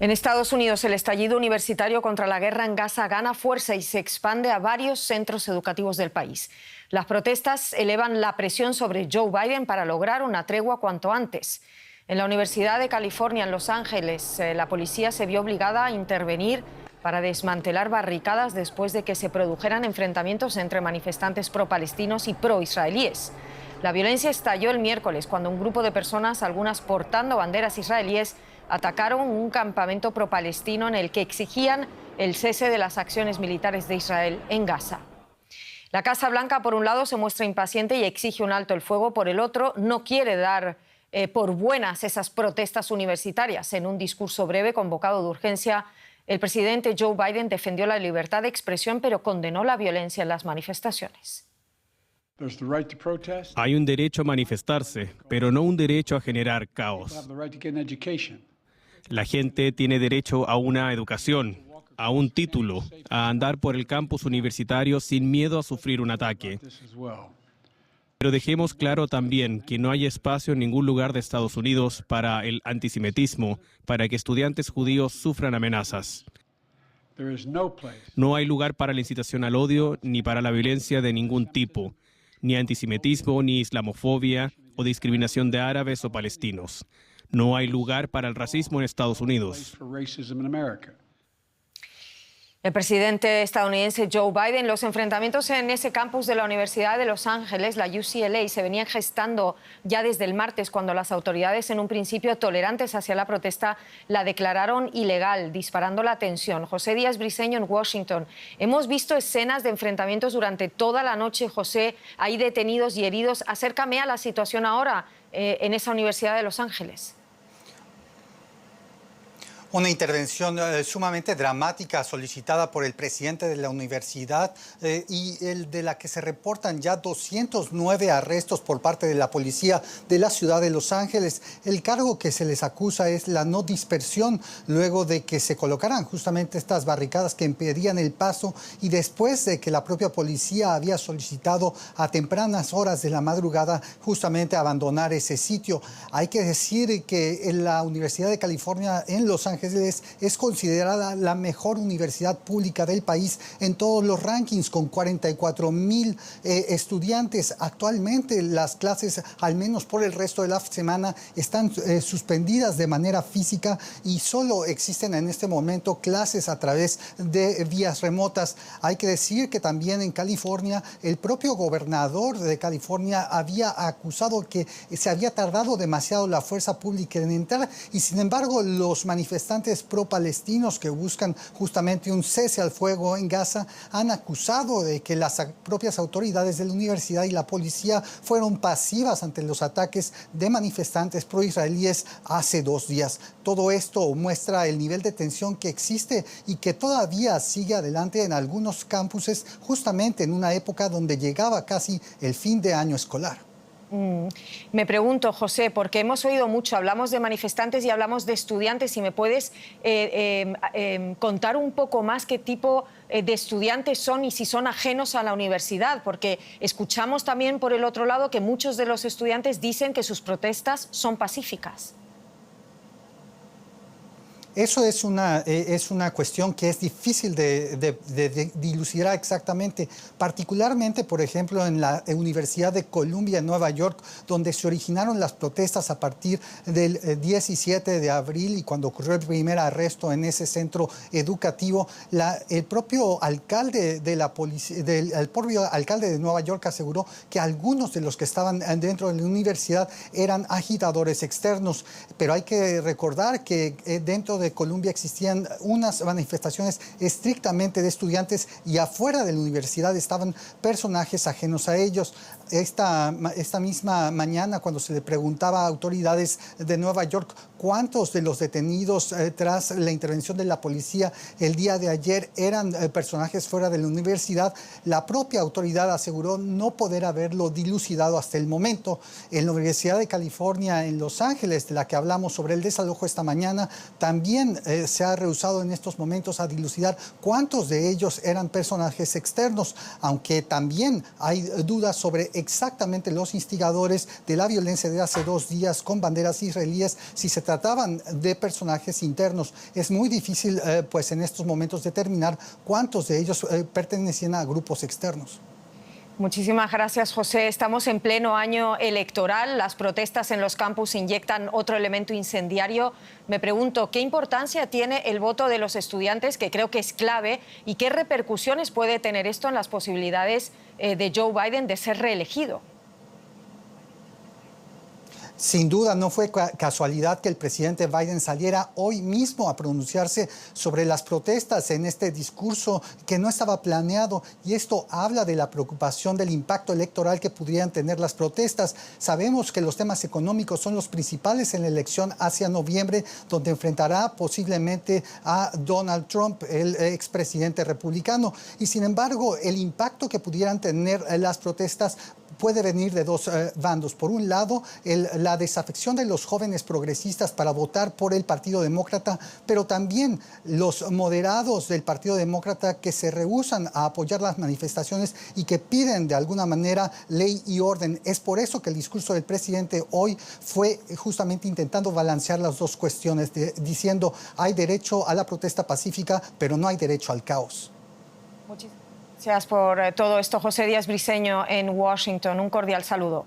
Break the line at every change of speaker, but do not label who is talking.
En Estados Unidos, el estallido universitario contra la guerra en Gaza gana fuerza y se expande a varios centros educativos del país. Las protestas elevan la presión sobre Joe Biden para lograr una tregua cuanto antes. En la Universidad de California, en Los Ángeles, la policía se vio obligada a intervenir para desmantelar barricadas después de que se produjeran enfrentamientos entre manifestantes pro-palestinos y pro-israelíes. La violencia estalló el miércoles cuando un grupo de personas, algunas portando banderas israelíes, atacaron un campamento pro-palestino en el que exigían el cese de las acciones militares de Israel en Gaza. La Casa Blanca, por un lado, se muestra impaciente y exige un alto el fuego. Por el otro, no quiere dar por buenas esas protestas universitarias. En un discurso breve convocado de urgencia, el presidente Joe Biden defendió la libertad de expresión, pero condenó la violencia en las manifestaciones.
Hay un derecho a manifestarse, pero no un derecho a generar caos. La gente tiene derecho a una educación, a un título, a andar por el campus universitario sin miedo a sufrir un ataque. Pero dejemos claro también que no hay espacio en ningún lugar de Estados Unidos para el antisemitismo, para que estudiantes judíos sufran amenazas. No hay lugar para la incitación al odio ni para la violencia de ningún tipo, ni antisemitismo, ni islamofobia o discriminación de árabes o palestinos. No hay lugar para el racismo en Estados Unidos.
El presidente estadounidense Joe Biden, los enfrentamientos en ese campus de la Universidad de Los Ángeles, la UCLA, se venían gestando ya desde el martes, cuando las autoridades, en un principio tolerantes hacia la protesta, la declararon ilegal, disparando la tensión. José Díaz Briceño en Washington. Hemos visto escenas de enfrentamientos durante toda la noche. José, hay detenidos y heridos. Acércame a la situación ahora en esa Universidad de Los Ángeles.
Una intervención sumamente dramática solicitada por el presidente de la universidad y de la que se reportan ya 209 arrestos por parte de la policía de la ciudad de Los Ángeles. El cargo que se les acusa es la no dispersión, luego de que se colocaran justamente estas barricadas que impedían el paso y después de que la propia policía había solicitado a tempranas horas de la madrugada justamente abandonar ese sitio. Hay que decir que en la Universidad de California en Los Ángeles es considerada la mejor universidad pública del país en todos los rankings, con 44,000 estudiantes. Actualmente las clases, al menos por el resto de la semana, están suspendidas de manera física y solo existen en este momento clases a través de vías remotas. Hay que decir que también en California, el propio gobernador de California había acusado que se había tardado demasiado la fuerza pública en entrar y, sin embargo, los manifestantes pro-palestinos que buscan justamente un cese al fuego en Gaza han acusado de que las propias autoridades de la universidad y la policía fueron pasivas ante los ataques de manifestantes pro-israelíes hace 2 días. Todo esto muestra el nivel de tensión que existe y que todavía sigue adelante en algunos campuses, justamente en una época donde llegaba casi el fin de año escolar.
Me pregunto, José, porque hemos oído mucho, hablamos de manifestantes y hablamos de estudiantes, si me puedes contar un poco más qué tipo de estudiantes son y si son ajenos a la universidad, porque escuchamos también por el otro lado que muchos de los estudiantes dicen que sus protestas son pacíficas.
Eso es una cuestión que es difícil de dilucidar exactamente, particularmente, por ejemplo, en la Universidad de Columbia en Nueva York, donde se originaron las protestas a partir del 17 de abril y cuando ocurrió el primer arresto en ese centro educativo. El propio alcalde de Nueva York aseguró que algunos de los que estaban dentro de la universidad eran agitadores externos, pero hay que recordar que dentro de Columbia existían unas manifestaciones estrictamente de estudiantes y afuera de la universidad estaban personajes ajenos a ellos. Esta misma mañana, cuando se le preguntaba a autoridades de Nueva York cuántos de los detenidos tras la intervención de la policía el día de ayer eran personajes fuera de la universidad, la propia autoridad aseguró no poder haberlo dilucidado hasta el momento. En la Universidad de California en Los Ángeles, de la que hablamos sobre el desalojo esta mañana, también se ha rehusado en estos momentos a dilucidar cuántos de ellos eran personajes externos, aunque también hay dudas sobre exactamente los instigadores de la violencia de hace 2 días con banderas israelíes, si se trataban de personajes internos. Es muy difícil, pues en estos momentos, determinar cuántos de ellos pertenecían a grupos externos.
Muchísimas gracias, José. Estamos en pleno año electoral. Las protestas en los campus inyectan otro elemento incendiario. Me pregunto, ¿qué importancia tiene el voto de los estudiantes, que creo que es clave, y qué repercusiones puede tener esto en las posibilidades de Joe Biden de ser reelegido?
Sin duda no fue casualidad que el presidente Biden saliera hoy mismo a pronunciarse sobre las protestas en este discurso que no estaba planeado, y esto habla de la preocupación del impacto electoral que pudieran tener las protestas. Sabemos que los temas económicos son los principales en la elección hacia noviembre, donde enfrentará posiblemente a Donald Trump, el expresidente republicano, y sin embargo el impacto que pudieran tener las protestas puede venir de dos bandos. Por un lado, la desafección de los jóvenes progresistas para votar por el Partido Demócrata, pero también los moderados del Partido Demócrata que se rehúsan a apoyar las manifestaciones y que piden de alguna manera ley y orden. Es por eso que el discurso del presidente hoy fue justamente intentando balancear las dos cuestiones, diciendo hay derecho a la protesta pacífica, pero no hay derecho al caos.
Muchísimas gracias por todo esto, José Díaz Briceño, en Washington. Un cordial saludo.